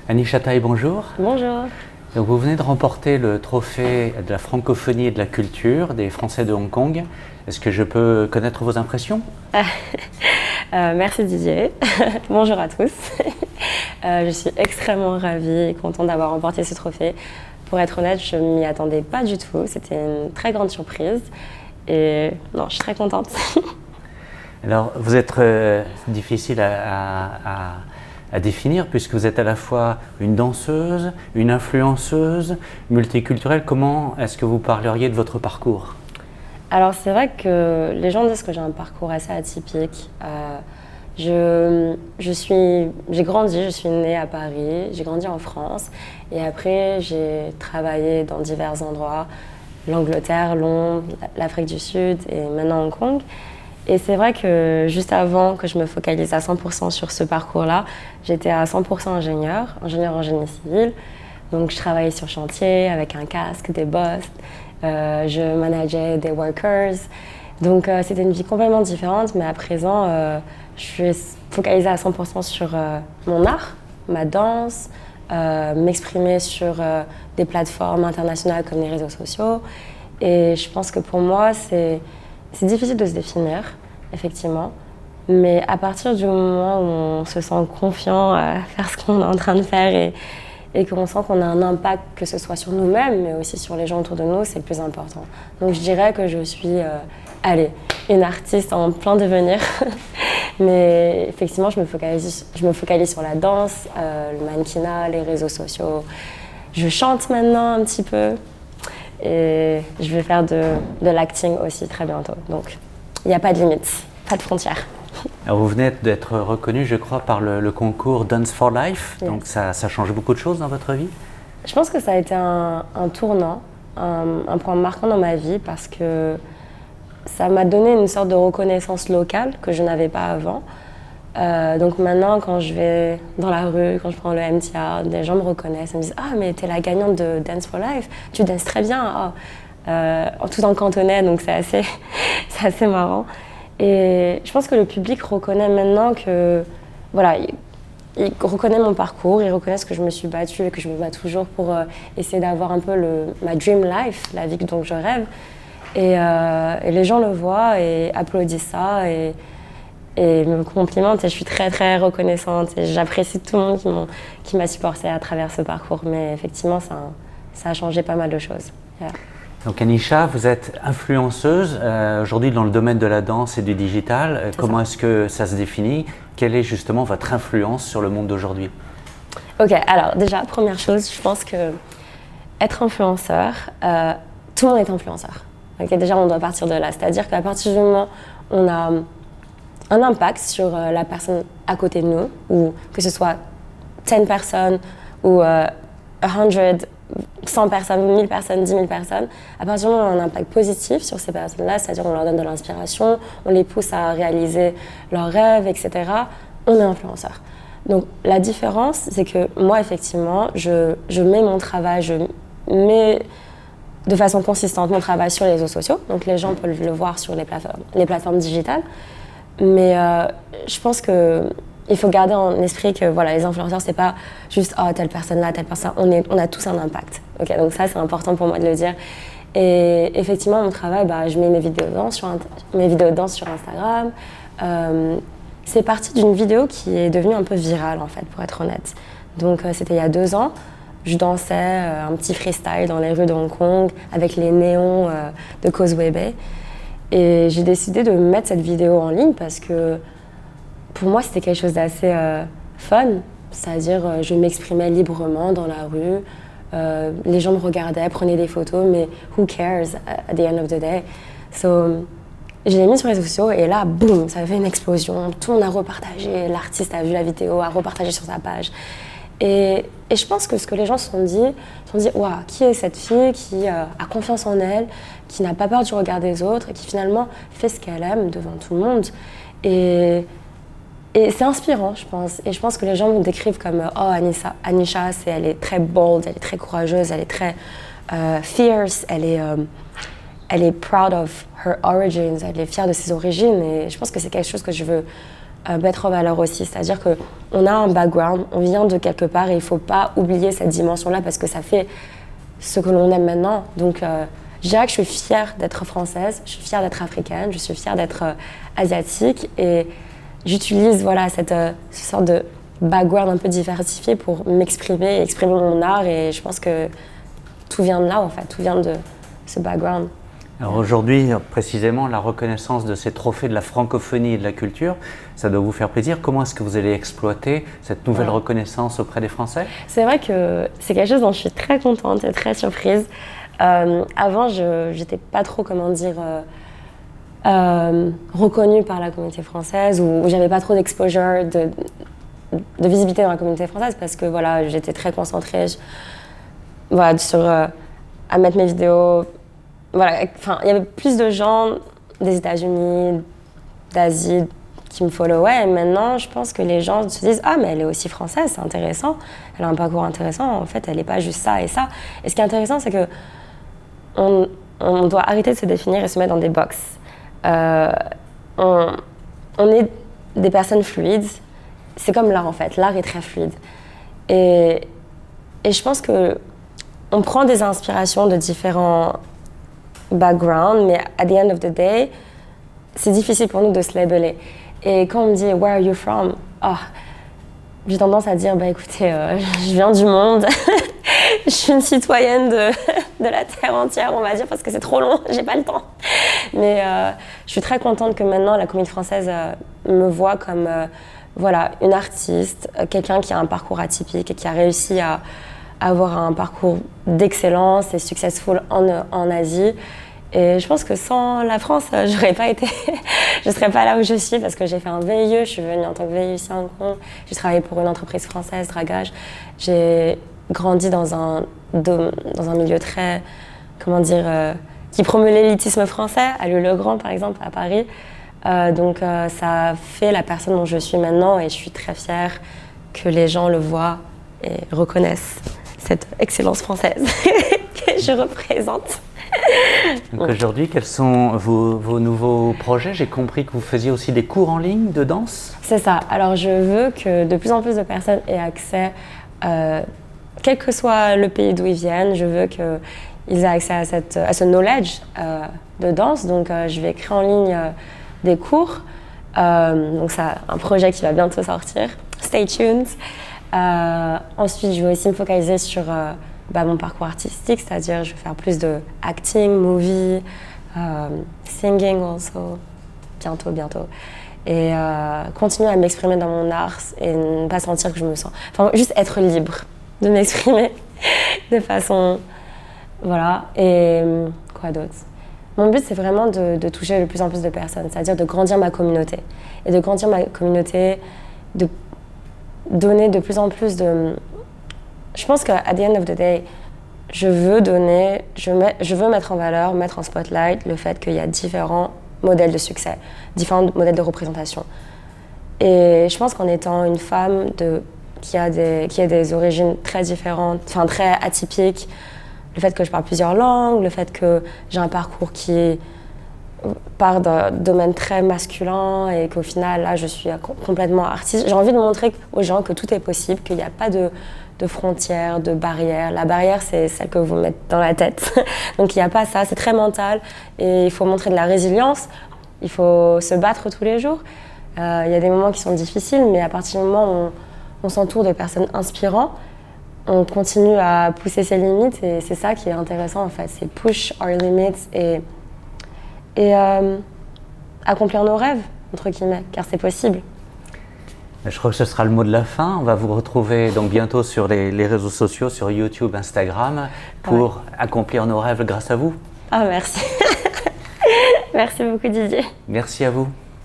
Anisha Tai, bonjour. Bonjour. Donc vous venez de remporter le trophée de la francophonie et de la culture des Français de Hong Kong. Est-ce que je peux connaître vos impressions? Merci Didier. Bonjour à tous. Je suis extrêmement ravie et contente d'avoir remporté ce trophée. Pour être honnête, je ne m'y attendais pas du tout. C'était une très grande surprise. Et non, je suis très contente. Alors, vous êtes difficile à définir puisque vous êtes à la fois une danseuse, une influenceuse, multiculturelle. Comment est-ce que vous parleriez de votre parcours? Alors c'est vrai que les gens disent que j'ai un parcours assez atypique. J'ai grandi, je suis née à Paris, j'ai grandi en France et après j'ai travaillé dans divers endroits, l'Angleterre, Londres, l'Afrique du Sud et maintenant Hong Kong. Et c'est vrai que juste avant que je me focalise à 100% sur ce parcours-là, j'étais à 100% ingénieur en génie civil. Donc je travaillais sur chantier avec un casque, des bosses, je manageais des workers. Donc c'était une vie complètement différente, mais à présent, je suis focalisée à 100% sur mon art, ma danse, m'exprimer sur des plateformes internationales comme les réseaux sociaux. Et je pense que pour moi, c'est difficile de se définir, effectivement, mais à partir du moment où on se sent confiant à faire ce qu'on est en train de faire et qu'on sent qu'on a un impact, que ce soit sur nous-mêmes, mais aussi sur les gens autour de nous, c'est le plus important. Donc je dirais que je suis, une artiste en plein devenir, mais effectivement, je me focalise sur la danse, le mannequinat, les réseaux sociaux. Je chante maintenant un petit peu. Et je vais faire de l'acting aussi très bientôt. Donc, il n'y a pas de limite, pas de frontières. Alors vous venez d'être reconnu, je crois, par le concours Dance for Life. Yes. Donc ça change beaucoup de choses dans votre vie? Je pense que ça a été un tournant, un point marquant dans ma vie parce que ça m'a donné une sorte de reconnaissance locale que je n'avais pas avant. Donc maintenant, quand je vais dans la rue, quand je prends le MTR, des gens me reconnaissent et me disent « Ah, mais t'es la gagnante de Dance for Life, tu danses très bien tout en cantonais, donc c'est assez marrant. Et je pense que le public reconnaît maintenant que, voilà, il reconnaît mon parcours, il reconnaît que je me suis battue et que je me bats toujours pour essayer d'avoir un peu ma dream life, la vie dont je rêve. Et les gens le voient et applaudissent ça. Et me complimente et je suis très très reconnaissante et j'apprécie tout le monde qui m'a supportée à travers ce parcours, mais effectivement ça a changé pas mal de choses. Yeah. Donc Anisha, vous êtes influenceuse aujourd'hui dans le domaine de la danse et du digital. Comment est-ce que ça se définit? Quelle est justement votre influence sur le monde d'aujourd'hui? Ok, alors déjà première chose, je pense que être influenceur, tout le monde est influenceur. Okay, déjà on doit partir de là, c'est-à-dire qu'à partir du moment où on a un impact sur la personne à côté de nous, ou que ce soit 10 personnes ou 100, 100 personnes, 1000 personnes, 10 000 personnes, à partir du moment où on a un impact positif sur ces personnes-là, c'est-à-dire on leur donne de l'inspiration, on les pousse à réaliser leurs rêves, etc., on est influenceur. Donc la différence, c'est que moi, effectivement, je mets mon travail, je mets de façon consistante mon travail sur les réseaux sociaux, donc les gens peuvent le voir sur les plateformes digitales. Mais je pense qu'il faut garder en esprit que voilà, les influenceurs, c'est pas juste oh, telle personne là, telle personne. On a tous un impact. Okay, donc ça, c'est important pour moi de le dire. Et effectivement, mon travail, je mets mes vidéos de danse sur Instagram. C'est parti d'une vidéo qui est devenue un peu virale, en fait, pour être honnête. Donc c'était il y a 2 ans. Je dansais un petit freestyle dans les rues de Hong Kong avec les néons de Causeway Bay. Et j'ai décidé de mettre cette vidéo en ligne parce que pour moi c'était quelque chose d'assez fun, c'est-à-dire je m'exprimais librement dans la rue, les gens me regardaient, prenaient des photos, mais who cares at the end of the day. So, je l'ai mis sur les réseaux sociaux et là, boum, ça a fait une explosion, tout le monde a repartagé, l'artiste a vu la vidéo, a repartagé sur sa page. Et je pense que ce que les gens se sont dit, waouh, qui est cette fille qui a confiance en elle, qui n'a pas peur du regard des autres et qui finalement fait ce qu'elle aime devant tout le monde. Et c'est inspirant, je pense. Et je pense que les gens me décrivent comme oh, Anisha, elle est très bold, elle est très courageuse, elle est très fierce, elle est proud of her origins, elle est fière de ses origines. Et je pense que c'est quelque chose que je veux mettre en valeur aussi. C'est-à-dire qu'on a un background, on vient de quelque part et il ne faut pas oublier cette dimension-là parce que ça fait ce que l'on aime maintenant. Donc, je dirais que je suis fière d'être française, je suis fière d'être africaine, je suis fière d'être asiatique et j'utilise voilà, cette sorte de background un peu diversifié pour m'exprimer, exprimer mon art et je pense que tout vient de là en fait, tout vient de ce background. Alors aujourd'hui, précisément, la reconnaissance de ces trophées de la francophonie et de la culture, ça doit vous faire plaisir. Comment est-ce que vous allez exploiter cette nouvelle reconnaissance auprès des Français? C'est vrai que c'est quelque chose dont je suis très contente et très surprise. Avant, je n'étais pas trop, comment dire, reconnue par la communauté française ou j'avais pas trop d'exposure, de visibilité dans la communauté française parce que voilà, j'étais très concentrée voilà, sur à mettre mes vidéos. Voilà, enfin, il y avait plus de gens des États-Unis, d'Asie qui me followaient. Et maintenant, je pense que les gens se disent « Ah, mais elle est aussi française, c'est intéressant. Elle a un parcours intéressant. En fait, elle n'est pas juste ça et ça. » Et ce qui est intéressant, c'est que on doit arrêter de se définir et se mettre dans des boxes. On est des personnes fluides. C'est comme l'art, en fait. L'art est très fluide. Et je pense qu'on prend des inspirations de différents background, mais at the end of the day, c'est difficile pour nous de se labeler. Et quand on me dit « Where are you from ?» j'ai tendance à dire « Bah écoutez, je viens du monde, je suis une citoyenne de la terre entière, on va dire, parce que c'est trop long, j'ai pas le temps. » Mais je suis très contente que maintenant la communauté française me voit comme voilà, une artiste, quelqu'un qui a un parcours atypique et qui a réussi à avoir un parcours d'excellence et successful en Asie. Et je pense que sans la France, j'aurais pas été, je serais pas là où je suis parce que j'ai fait un VIE, je suis venue en tant que VIE ici à Hong Kong, j'ai travaillé pour une entreprise française, Dragage. J'ai grandi dans un milieu très, comment dire, qui promeut l'élitisme français, à Louis-le-Grand par exemple, à Paris. Donc ça a fait la personne dont je suis maintenant et je suis très fière que les gens le voient et reconnaissent cette excellence française que je représente. Donc aujourd'hui, quels sont vos nouveaux projets? J'ai compris que vous faisiez aussi des cours en ligne de danse. C'est ça. Alors je veux que de plus en plus de personnes aient accès, quel que soit le pays d'où ils viennent, je veux qu'ils aient accès à ce knowledge de danse. Donc je vais créer en ligne des cours. Donc c'est un projet qui va bientôt sortir. Stay tuned. Ensuite, je vais aussi me focaliser sur mon parcours artistique, c'est-à-dire je vais faire plus de acting, movie, singing also, bientôt. Et continuer à m'exprimer dans mon art et ne pas sentir que je me sens... Enfin, juste être libre de m'exprimer de façon... Voilà. Et quoi d'autre? Mon but, c'est vraiment de toucher de plus en plus de personnes, c'est-à-dire de grandir ma communauté. Et de grandir ma communauté, de donner de plus en plus de... Je pense qu'à the end of the day, je veux mettre en valeur, mettre en spotlight le fait qu'il y a différents modèles de succès, différents modèles de représentation. Et je pense qu'en étant une femme qui a des origines très différentes, enfin très atypiques, le fait que je parle plusieurs langues, le fait que j'ai un parcours qui part d'un domaine très masculin et qu'au final, là, je suis complètement artiste. J'ai envie de montrer aux gens que tout est possible, qu'il n'y a pas de frontières, de barrières. La barrière, c'est celle que vous mettez dans la tête. Donc il n'y a pas ça, c'est très mental et il faut montrer de la résilience, il faut se battre tous les jours. Il y a des moments qui sont difficiles, mais à partir du moment où on s'entoure de personnes inspirantes, on continue à pousser ses limites et c'est ça qui est intéressant en fait, c'est push our limits et accomplir nos rêves, entre guillemets, car c'est possible. Je crois que ce sera le mot de la fin. On va vous retrouver donc bientôt sur les réseaux sociaux, sur YouTube, Instagram, pour accomplir nos rêves grâce à vous. Ah, merci. Merci beaucoup Didier. Merci à vous.